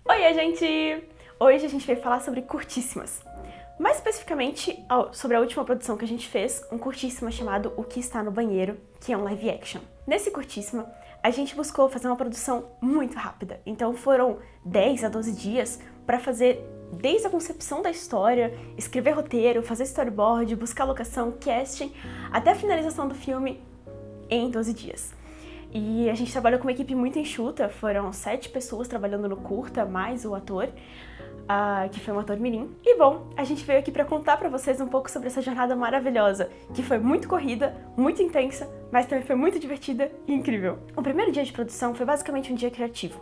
Oi, gente! Hoje a gente veio falar sobre curtíssimas. Mais especificamente, sobre a última produção que a gente fez, um curtíssima chamado O Que Está no Banheiro, que é um live action. Nesse curtíssima, a gente buscou fazer uma produção muito rápida. Então foram 10 a 12 dias para fazer desde a concepção da história, escrever roteiro, fazer storyboard, buscar locação, casting, até a finalização do filme em 12 dias. E a gente trabalhou com uma equipe muito enxuta, foram 7 pessoas trabalhando no curta, mais o ator, que foi um ator mirim. E bom, a gente veio aqui pra contar pra vocês um pouco sobre essa jornada maravilhosa, que foi muito corrida, muito intensa, mas também foi muito divertida e incrível. O primeiro dia de produção foi basicamente um dia criativo.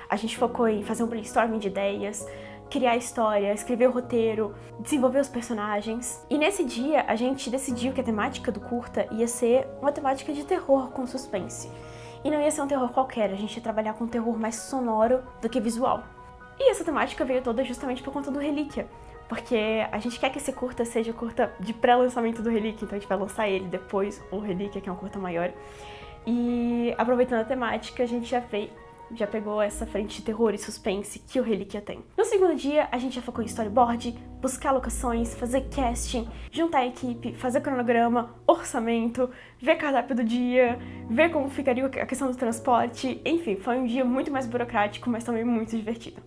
A gente focou em fazer um brainstorming de ideias, criar a história, escrever o roteiro, desenvolver os personagens. E nesse dia, a gente decidiu que a temática do curta ia ser uma temática de terror com suspense. E não ia ser um terror qualquer, a gente ia trabalhar com um terror mais sonoro do que visual. E essa temática veio toda justamente por conta do Relíquia, porque a gente quer que esse curta seja curta de pré-lançamento do Relíquia, então a gente vai lançar ele depois, o Relíquia, que é um curta maior. E aproveitando a temática, a gente já pegou essa frente de terror e suspense que o Relíquia tem. No segundo dia, a gente já focou em storyboard, buscar locações, fazer casting, juntar a equipe, fazer cronograma, orçamento, ver cardápio do dia, ver como ficaria a questão do transporte, enfim, foi um dia muito mais burocrático, mas também muito divertido.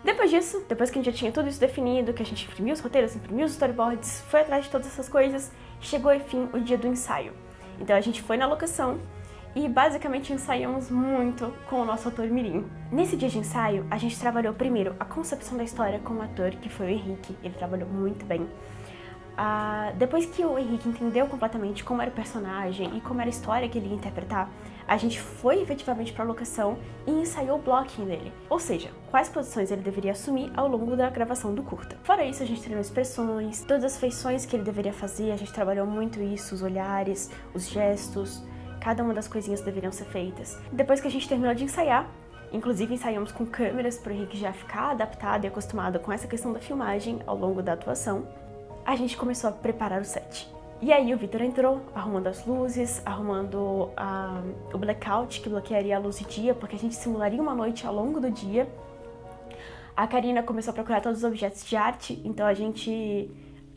Depois disso, depois que a gente já tinha tudo isso definido, que a gente imprimiu os roteiros, imprimiu os storyboards, foi atrás de todas essas coisas, chegou, enfim, o dia do ensaio. Então a gente foi na locação, e basicamente ensaiamos muito com o nosso ator mirim. Nesse dia de ensaio, a gente trabalhou primeiro a concepção da história com o ator, que foi o Henrique, ele trabalhou muito bem. Depois que o Henrique entendeu completamente como era o personagem e como era a história que ele ia interpretar, a gente foi efetivamente para a locação e ensaiou o blocking dele, ou seja, quais posições ele deveria assumir ao longo da gravação do curta. Fora isso, a gente treinou expressões, todas as feições que ele deveria fazer, a gente trabalhou muito isso, os olhares, os gestos, cada uma das coisinhas deveriam ser feitas. Depois que a gente terminou de ensaiar, inclusive ensaiamos com câmeras para o Henrique já ficar adaptado e acostumado com essa questão da filmagem ao longo da atuação, a gente começou a preparar o set. E aí o Vitor entrou, arrumando as luzes, arrumando o blackout, que bloquearia a luz de dia, porque a gente simularia uma noite ao longo do dia. A Karina começou a procurar todos os objetos de arte, então a gente,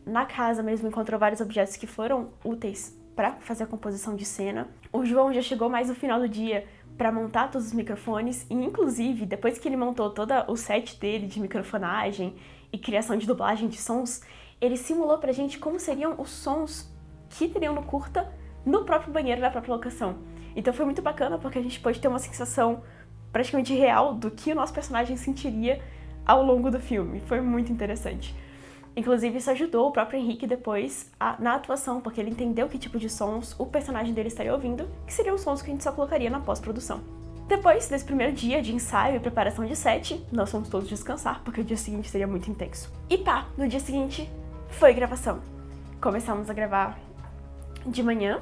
na casa mesmo, encontrou vários objetos que foram úteis para fazer a composição de cena. O João já chegou mais no final do dia para montar todos os microfones e, inclusive, depois que ele montou todo o set dele de microfonagem e criação de dublagem de sons, ele simulou pra gente como seriam os sons que teriam no curta no próprio banheiro da própria locação. Então foi muito bacana porque a gente pôde ter uma sensação praticamente real do que o nosso personagem sentiria ao longo do filme. Foi muito interessante. Inclusive, isso ajudou o próprio Henrique depois na atuação, porque ele entendeu que tipo de sons o personagem dele estaria ouvindo, que seriam sons que a gente só colocaria na pós-produção. Depois desse primeiro dia de ensaio e preparação de set, nós fomos todos descansar, porque o dia seguinte seria muito intenso. E no dia seguinte foi gravação. Começamos a gravar de manhã,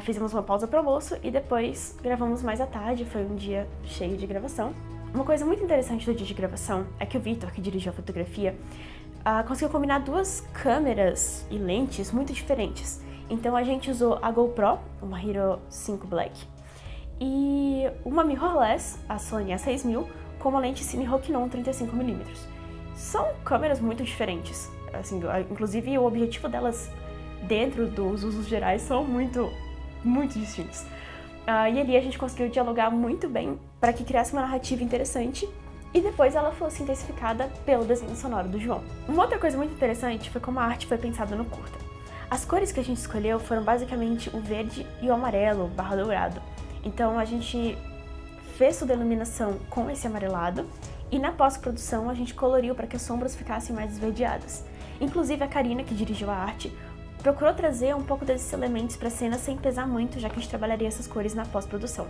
fizemos uma pausa para o almoço e depois gravamos mais à tarde, foi um dia cheio de gravação. Uma coisa muito interessante do dia de gravação é que o Vitor, que dirigiu a fotografia, conseguiu combinar duas câmeras e lentes muito diferentes. Então a gente usou a GoPro, uma Hero 5 Black, e uma mirrorless, a Sony A6000, com uma lente Cine Rokinon 35mm. São câmeras muito diferentes, assim, inclusive o objetivo delas dentro dos usos gerais são muito, muito distintos. E ali a gente conseguiu dialogar muito bem para que criasse uma narrativa interessante e depois ela fosse intensificada pelo desenho sonoro do João. Uma outra coisa muito interessante foi como a arte foi pensada no curta. As cores que a gente escolheu foram basicamente o verde e o amarelo barra dourado. Então a gente fez toda a iluminação com esse amarelado e na pós-produção a gente coloriu para que as sombras ficassem mais esverdeadas. Inclusive a Karina, que dirigiu a arte, procurou trazer um pouco desses elementos para a cena sem pesar muito, já que a gente trabalharia essas cores na pós-produção.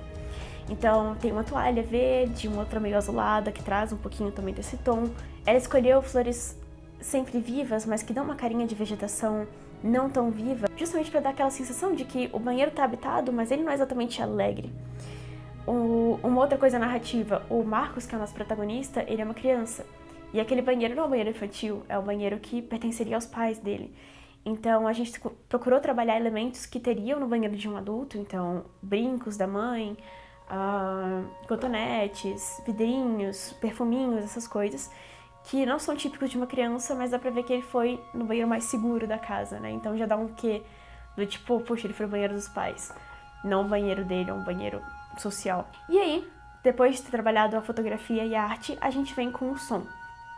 Então tem uma toalha verde, uma outra meio azulada, que traz um pouquinho também desse tom. Ela escolheu flores sempre vivas, mas que dão uma carinha de vegetação não tão viva, justamente para dar aquela sensação de que o banheiro está habitado, mas ele não é exatamente alegre. Uma outra coisa narrativa, o Marcos, que é o nosso protagonista, ele é uma criança. E aquele banheiro não é um banheiro infantil, é o banheiro que pertenceria aos pais dele. Então a gente procurou trabalhar elementos que teriam no banheiro de um adulto, então brincos da mãe, cotonetes, vidrinhos, perfuminhos, essas coisas, que não são típicos de uma criança, mas dá pra ver que ele foi no banheiro mais seguro da casa, né? Então já dá um quê do tipo, poxa, ele foi no banheiro dos pais. Não o banheiro dele, é um banheiro social. E aí, depois de ter trabalhado a fotografia e a arte, a gente vem com o som.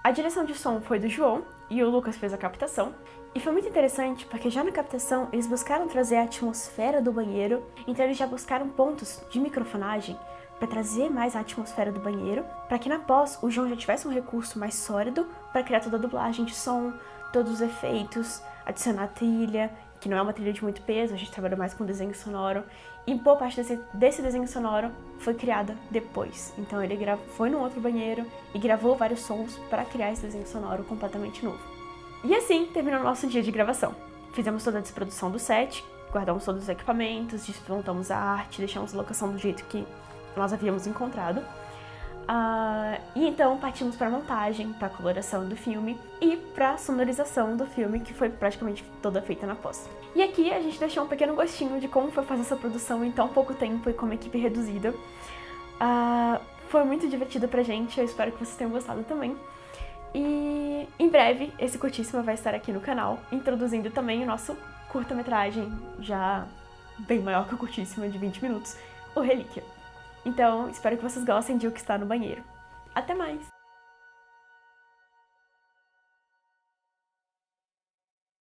A direção de som foi do João e o Lucas fez a captação. E foi muito interessante porque já na captação eles buscaram trazer a atmosfera do banheiro, então eles já buscaram pontos de microfonagem para trazer mais a atmosfera do banheiro, para que na pós o João já tivesse um recurso mais sólido para criar toda a dublagem de som, todos os efeitos, adicionar trilha, que não é uma trilha de muito peso, a gente trabalha mais com desenho sonoro, e boa parte desse desenho sonoro foi criada depois. Então ele foi num outro banheiro e gravou vários sons para criar esse desenho sonoro completamente novo. E assim terminou o nosso dia de gravação. Fizemos toda a desprodução do set, guardamos todos os equipamentos, desmontamos a arte, deixamos a locação do jeito que nós havíamos encontrado. E então partimos para a montagem, para a coloração do filme e para a sonorização do filme, que foi praticamente toda feita na pós. E aqui a gente deixou um pequeno gostinho de como foi fazer essa produção em tão pouco tempo e com uma equipe reduzida. Foi muito divertido pra gente, eu espero que vocês tenham gostado também. E em breve esse curtíssimo vai estar aqui no canal, introduzindo também o nosso curta-metragem, já bem maior que o curtíssimo, de 20 minutos, o Relíquia. Então, espero que vocês gostem de O Que Está no Banheiro. Até mais!